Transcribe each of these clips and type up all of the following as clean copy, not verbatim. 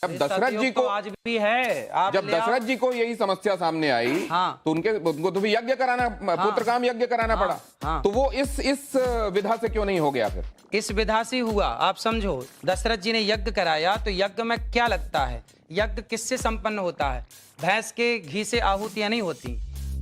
जब दशरथ जी को आज भी है, आप जब दशरथ जी को यही समस्या सामने आई, हाँ, तो उनको तो भी यज्ञ कराना, पुत्र काम यज्ञ कराना पड़ा। हाँ, तो वो इस विधा से क्यों नहीं हो गया फिर? इस विधा से हुआ। आप समझो, दशरथ जी ने यज्ञ कराया तो यज्ञ में क्या लगता है? यज्ञ किससे संपन्न होता है? भैंस के घी से आहुतियां नहीं होती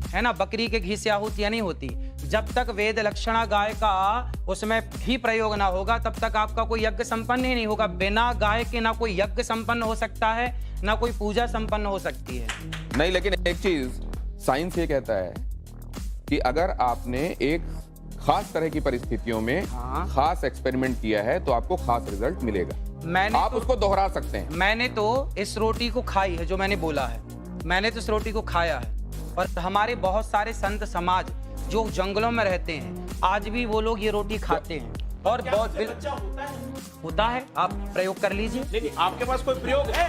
है ना, बकरी के घी से आहुतियां नहीं होती। जब तक वेद लक्षणा गाय का उसमें घी प्रयोग ना होगा तब तक आपका कोई यज्ञ संपन्न ही नहीं होगा। बिना गाय के ना कोई यज्ञ संपन्न हो सकता है, ना कोई पूजा संपन्न हो सकती है। नहीं, लेकिन एक चीज साइंस ये कहता है कि अगर आपने एक खास तरह की परिस्थितियों में खास एक्सपेरिमेंट किया है तो आपको खास रिजल्ट मिलेगा। आप उसको दोहरा सकते हैं। मैंने तो इस रोटी को खाई है, जो मैंने बोला है, मैंने तो इस रोटी को खाया है। और हमारे बहुत सारे संत समाज जो जंगलों में रहते हैं, आज भी वो लोग ये रोटी खाते हैं। और बहुत होता है, आप प्रयोग कर लीजिए। नहीं, आपके पास कोई प्रयोग है?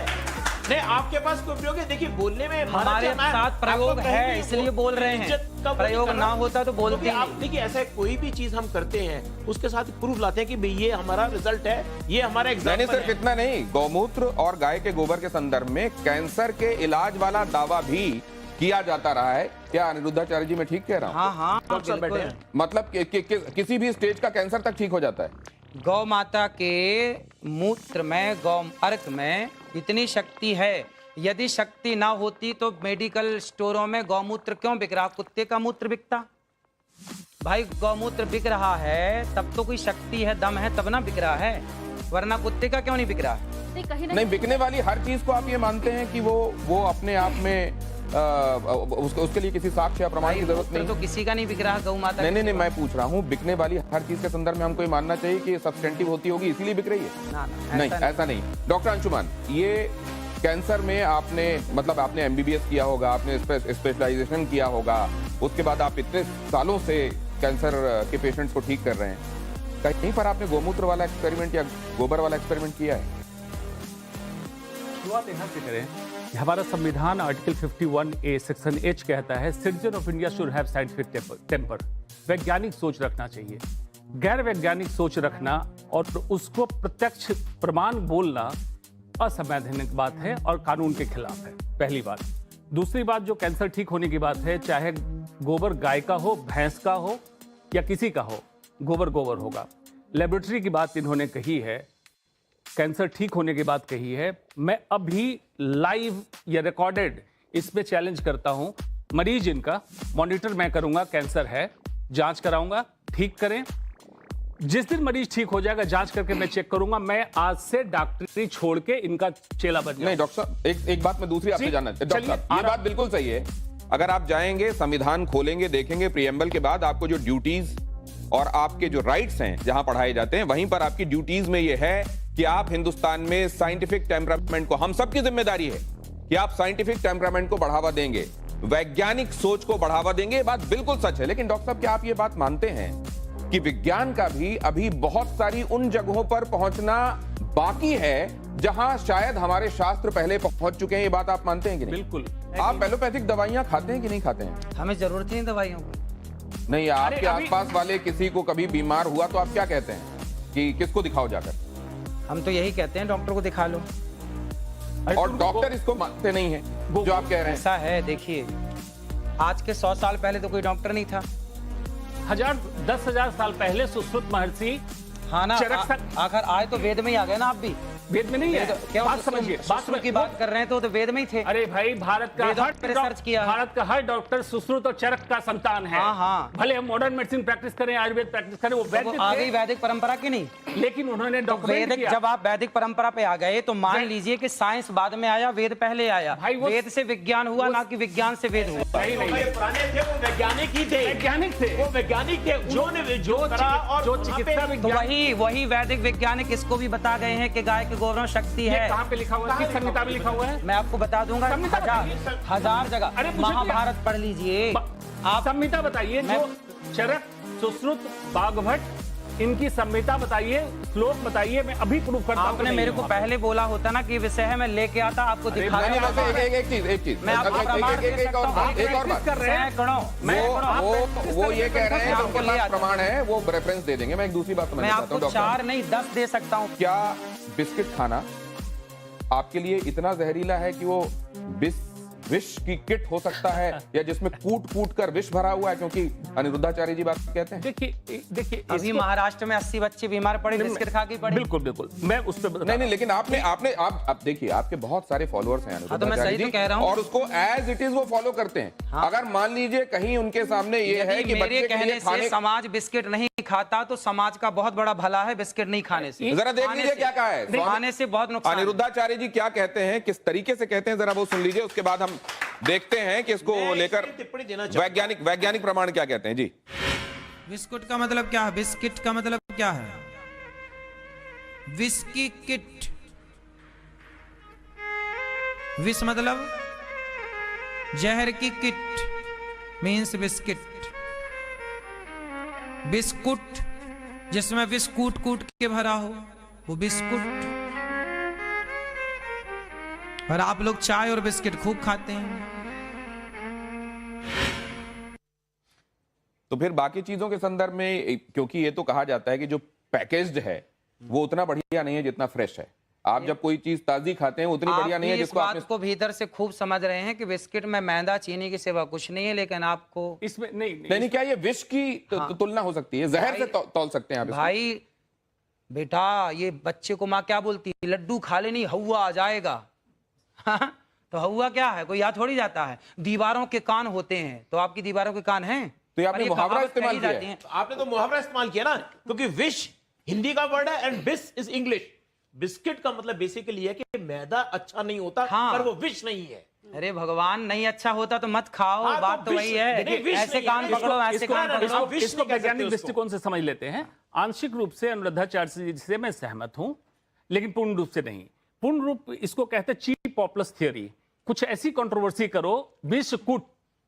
नहीं, आपके पास कोई प्रयोग है? देखिए, बोलने में हमारे साथ प्रयोग है, इसलिए बोल रहे हैं। प्रयोग ना होता तो बोलते आप देखिए, ऐसा कोई भी चीज हम करते हैं उसके साथ प्रूफ लाते हैं कि भाई ये हमारा रिजल्ट है, ये हमारा एग्जाम्पल है। सिर्फ इतना नहीं, गौमूत्र और गाय के गोबर के संदर्भ में कैंसर के इलाज वाला दावा भी किया जाता रहा है। क्या अनिरुद्धाचार्य जी मैं ठीक कह रहा हूँ? हाँ हाँ, बिल्कुल। मतलब किसी भी स्टेज का कैंसर तक ठीक हो जाता है। गौ माता के मूत्र में, गौ अर्क में इतनी शक्ति है। यदि शक्ति ना होती तो मेडिकल स्टोरों में गौमूत्र क्यों बिक रहा? कुत्ते का मूत्र बिकता? भाई गौमूत्र बिक रहा है तब तो कोई शक्ति है, दम है, तब ना बिक रहा है, वरना कुत्ते का क्यों नहीं बिक रहा है? नहीं, बिकने वाली हर चीज को आप ये मानते हैं कि वो अपने आप में उसके लिए किसी साक्ष्य या प्रमाण की जरूरत नहीं? तो किसी का नहीं बिक रहा गौ माता। नहीं, मैं पूछ रहा हूँ, बिकने वाली हर चीज के संदर्भ में हमको ये मानना चाहिए कि सब्सटेंटिव होती होगी इसीलिए बिक रही है? नहीं, ऐसा नहीं। डॉक्टर अंशुमान, ये कैंसर में आपने एमबीबीएस किया होगा, आपने स्पेशलाइजेशन किया होगा, उसके बाद आप इतने सालों से कैंसर के पेशेंट्स को ठीक कर रहे हैं, कहीं पर आपने गोमूत्र वाला एक्सपेरिमेंट या गोबर वाला एक्सपेरिमेंट किया है? शुरुआत यहाँ से करें। हमारा संविधान आर्टिकल 51A सेक्शन H कहता है, citizen of India should have scientific temper. वैज्ञानिक सोच रखना चाहिए। गैर वैज्ञानिक सोच रखना और उसको प्रत्यक्ष प्रमाण बोलना असंवैधानिक बात है और कानून के खिलाफ है, पहली बात। दूसरी बात, जो कैंसर ठीक होने की बात है, चाहे गोबर गाय का हो, भैंस का हो या किसी का हो, गोबर गोबर होगा। लेबोरेटरी की बात इन्होंने कही है, कैंसर ठीक होने की बात कही है। मैं अभी लाइव या रिकॉर्डेड इस पे चैलेंज करता हूं, मरीज इनका मॉनिटर मैं करूंगा, कैंसर है, जांच कराऊंगा, ठीक करें। जिस दिन मरीज ठीक हो जाएगा, जांच करके मैं चेक करूंगा, मैं आज से डॉक्टरी छोड़ के इनका चेला बन जाऊंगा। नहीं डॉक्टर साहब, एक बात मैं दूसरी आपसे जानना चाहता हूं। डॉक्टर साहब, ये बात बिल्कुल सही है। अगर आप जाएंगे, संविधान खोलेंगे, देखेंगे प्रीएम्बल के बाद आपको जो ड्यूटीज और आपके जो राइट्स हैं जहां पढ़ाए जाते हैं, वहीं पर आपकी ड्यूटीज में यह है कि आप हिंदुस्तान में साइंटिफिक टेम्परामेंट को, हम सबकी जिम्मेदारी है कि आप साइंटिफिक टेम्परामेंट को बढ़ावा देंगे, वैज्ञानिक सोच को बढ़ावा देंगे। ये बात बिल्कुल सच है। लेकिन डॉक्टर साहब, क्या आप ये बात मानते हैं कि विज्ञान का भी अभी बहुत सारी उन जगहों पर पहुंचना बाकी है जहां शायद हमारे शास्त्र पहले पहुंच चुके हैं? ये बात आप मानते हैं कि नहीं? बिल्कुल। आप एलोपैथिक दवाइयां खाते हैं कि नहीं खाते हैं? हमें जरूरत नहीं दवाइयों की। नहीं, आपके आसपास वाले किसी को कभी बीमार हुआ तो आप क्या कहते हैं कि किसको दिखाओ जाकर? हम तो यही कहते हैं, डॉक्टर को दिखा लो। और डॉक्टर इसको मानते नहीं है जो आप कह रहे हैं। ऐसा है, देखिए, आज के 100 साल पहले तो कोई डॉक्टर नहीं था। 10,000 साल पहले सुश्रुत महर्षि, हाँ ना, आखिर आए तो वेद में ही आ गए ना। आप भी वेद में नहीं है, क्या बात समझिए, सुश्रुत की बात कर रहे हैं तो वेद में ही थे। अरे भाई, भारत का हर डॉक्टर सुश्रुत और चरक का संतान है। हाँ हाँ, भले हम मॉडर्न मेडिसिन प्रैक्टिस करें, आयुर्वेद प्रैक्टिस करें, वो वैदिक आ गई वैदिक परंपरा की नहीं, लेकिन उन्होंने वैदिक, जब आप वैदिक परंपरा पे आ गए तो मान लीजिए कि साइंस बाद में आया, वेद पहले आया। वेद से विज्ञान हुआ, ना कि विज्ञान से वेद हुआ। पुराने थे वो वैज्ञानिक ही थे, वो वैज्ञानिक थे, जो चिकित्सा, वही वैदिक वैज्ञानिक इसको भी बता गए हैं कि गाय के गोबर में शक्ति है। कहाँ पे लिखा हुआ है? किस संहिता में लिखा हुआ है? मैं आपको बता दूंगा, हजार जगह। महाभारत पढ़ लीजिए आप। संहिता बताइए, जो चरक, सुश्रुत, बागभट्ट, इनकी संहिता बताइए, श्लोक बताइए, मैं अभी प्रूफ करता हूं। आपने मेरे को पहले बोला होता ना कि विषय है, मैं लेके आता, आपको दिखा। एक चीज मैं आपको एक और बात कर रहे हैं। वो ये कह रहे हैं उनके पास प्रमाण है, वो रेफरेंस दे देंगे। मैं एक दूसरी बात मैं आपको 4 नहीं 10 दे सकता हूँ। क्या बिस्किट खाना आपके लिए इतना जहरीला है कि वो विष की किट हो सकता है, या जिसमें कूट कूट कर विष भरा हुआ है, क्योंकि अनिरुद्धाचार्य जी बात कहते हैं। देखिए अभी महाराष्ट्र में 80 बच्चे बीमार पड़े बिस्किट खा के पड़े। बिल्कुल बिल्कुल, मैं उस पर नहीं, लेकिन आप देखिए, आपके बहुत सारे फॉलोअर्स हैं तो मैं सही तो कह रहा हूं, और उसको एज इट इज वो फॉलो करते हैं। अगर मान लीजिए कहीं उनके सामने ये है कि मेरे बच्चे कहने से समाज बिस्किट नहीं खाता, तो समाज का बहुत बड़ा भला है बिस्किट नहीं खाने से। जरा देख लीजिए क्या कहा है, खाने से बहुत नुकसान। अनिरुद्धाचार्य जी क्या कहते हैं, किस तरीके से कहते हैं, जरा वो सुन लीजिए, उसके बाद हम देखते हैं कि इसको लेकर टिप्पणी देना वैज्ञानिक प्रमाण क्या कहते हैं। जी, बिस्कुट का मतलब क्या है? बिस्किट का मतलब क्या है? Whisky kit. विष मतलब जहर की किट मीन्स बिस्किट। बिस्कुट जिसमें विष कूट कूट के भरा हो वो बिस्कुट। और आप लोग चाय और बिस्किट खूब खाते हैं। तो फिर बाकी चीजों के संदर्भ में, क्योंकि ये तो कहा जाता है कि जो पैकेज्ड है वो उतना बढ़िया नहीं है जितना फ्रेश है। आप जब कोई चीज ताजी खाते हैं उतनी बढ़िया नहीं है जिसको आप को भीतर से खूब समझ रहे हैं कि बिस्किट में मैदा चीनी के सिवा कुछ नहीं है, लेकिन आपको इसमें नहीं, क्या ये विष की तुलना हो सकती है? जहर से तौल सकते हैं आप इसको? भाई बेटा, ये बच्चे को माँ क्या बोलती है, लड्डू खा लेनी हवा आ जाएगा। तो हवा क्या है, कोई याद थोड़ी जाता है। दीवारों के कान होते हैं, तो आपकी दीवारों के कान हैं। तो आपने मुहावरा इस्तेमाल किया है। आपने तो मुहावरा इस्तेमाल किया ना, क्योंकि विश हिंदी का वर्ड है एंड बिस इज इंग्लिश। बिस्किट का मतलब बेसिकली है कि मैदा अच्छा नहीं होता, पर वो विष नहीं है। अरे भगवान, नहीं अच्छा होता तो मत खाओ। बात तो वही है, ऐसे कान पकड़ो, ऐसे कान पकड़ो। इसको वैज्ञानिक दृष्टिकोण से समझ लेते हैं। आंशिक रूप से अनुराधाचार्य जी से मैं सहमत हूं, लेकिन पूर्ण रूप से नहीं। पूर्ण रूप इसको कहते हैं चीप पॉपुलस थियोरी। कुछ ऐसी कंट्रोवर्सी करो, विष कूट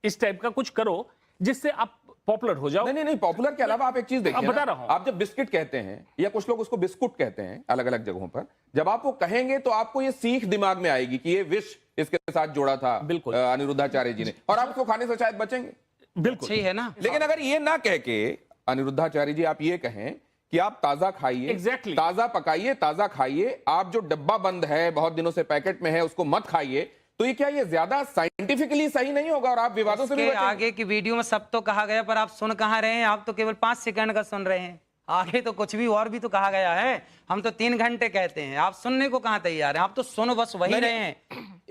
इस टाइप का कुछ करो जिससे आप पॉपुलर हो जाओ। नहीं, पॉपुलर के अलावा आप एक चीज देखिए, बता रहा हूं, आप जब बिस्किट कहते हैं या कुछ लोग उसको बिस्कुट कहते हैं अलग अलग जगहों पर, जब आप वो कहेंगे तो आपको ये सीख दिमाग में आएगी कि ये विष इसके साथ जोड़ा था बिल्कुल अनिरुद्धाचार्य जी ने, और आप उसको खाने से शायद बचेंगे। बिल्कुल सही है ना। लेकिन अगर ये ना कह के अनिरुद्धाचार्य जी आप ये कहें कि आप ताजा खाइए, Exactly. ताजा पकाइए, ताजा खाइए, आप जो डब्बा बंद है, बहुत दिनों से पैकेट में है, उसको मत खाइए, तो ये क्या ये ज्यादा साइंटिफिकली सही नहीं होगा और आप विवादों से भी बचेंगे? आगे की वीडियो में सब तो कहा गया, पर आप सुन कहाँ रहे हैं? आप तो केवल 5 सेकंड का सुन रहे हैं। आगे तो कुछ भी और भी तो कहा गया है। हम तो 3 घंटे कहते हैं, आप सुनने को कहाँ तैयार हैं? आप तो सुनो बस वही रहे हैं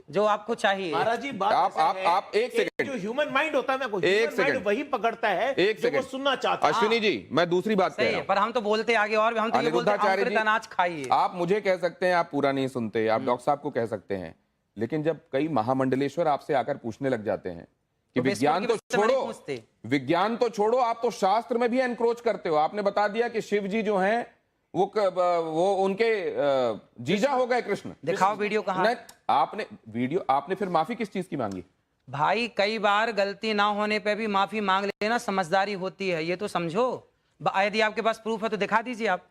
जो आपको चाहिए। महाराज जी, बात आप एक सेकंड, जो ह्यूमन माइंड होता है, मैं एक सेकंड वही पकड़ता है एक जो वो सुनना चाहता है। अश्विनी जी, मैं दूसरी बात कह रहा हूं, पर हम तो बोलते आगे और भी, हम तो ये बोलते हैं अनाज खाइए। आप मुझे कह सकते हैं आप पूरा नहीं सुनते, आप डॉक्टर साहब को कह सकते हैं, लेकिन जब कई महामंडलेश्वर आपसे आकर पूछने लग जाते हैं कि विज्ञान तो छोड़ो, आप तो शास्त्र में भी एनक्रोच करते हो। आपने बता दिया कि शिव जी जो हैं वो उनके जीजा हो गए कृष्ण। दिखाओ वीडियो कहाँ? आपने फिर माफी किस चीज की मांगी? भाई कई बार गलती ना होने पे भी माफी मांग लेना समझदारी होती है, ये तो समझो। यदि आपके पास प्रूफ है तो दिखा दीजिए आप।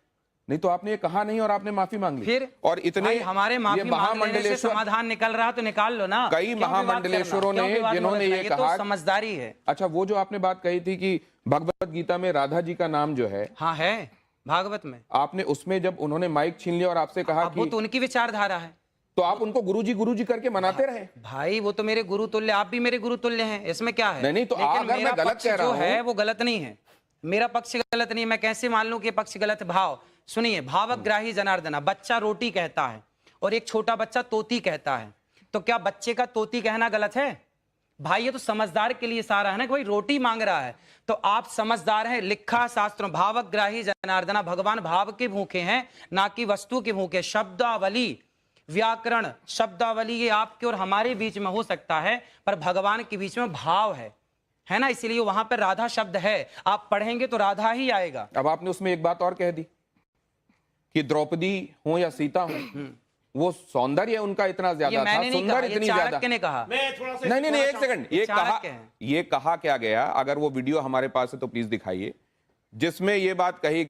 नहीं तो आपने ये कहा नहीं और आपने माफी मांग ली। फिर और इतने हमारे माफी मांगने से समाधान निकल रहा तो निकाल लो ना। कई महामंडलेश्वरों ने जिन्होंने ये कहा, तो समझदारी है। अच्छा, वो जो आपने बात कही थी कि भगवत गीता में राधा जी का नाम जो है, हाँ है भागवत में, आपने उसमें जब उन्होंने माइक छीन लिया और आपसे कहा कि वो तो उनकी विचारधारा है, तो आप उनको गुरुजी करके मनाते रहे। भाई वो तो मेरे गुरु तुल्य, आप भी मेरे गुरु तुल्य हैं, इसमें क्या है? नहीं तो अगर मैं गलत कह रहा हूं, है वो गलत नहीं है, मेरा पक्ष गलत नहीं है, मैं कैसे मान लूं कि पक्ष गलत है? भाव सुनिए, भावग्राही जनार्दना, बच्चा रोटी कहता है और एक छोटा बच्चा तोती कहता है, तो क्या बच्चे का तोती कहना गलत है? भाई ये तो समझदार के लिए सारा है ना, कोई रोटी मांग रहा है तो आप समझदार हैं। लिखा शास्त्रों, भावग्राही जनार्दना, भगवान भाव के भूखे हैं ना कि वस्तु के भूखे। शब्दावली, व्याकरण, शब्दावली ये आपके और हमारे बीच में हो सकता है, पर भगवान के बीच में भाव है ना, इसीलिए वहां पर राधा शब्द है। आप पढ़ेंगे तो राधा ही आएगा। अब आपने उसमें एक बात और कह दी कि द्रौपदी हो या सीता हो, वो सौंदर्य उनका इतना ज्यादा था, सुंदर इतनी ज्यादा। ने कहा नहीं, एक सेकंड, ये कहा क्या गया? अगर वो वीडियो हमारे पास है तो प्लीज दिखाइए, जिसमें ये बात कही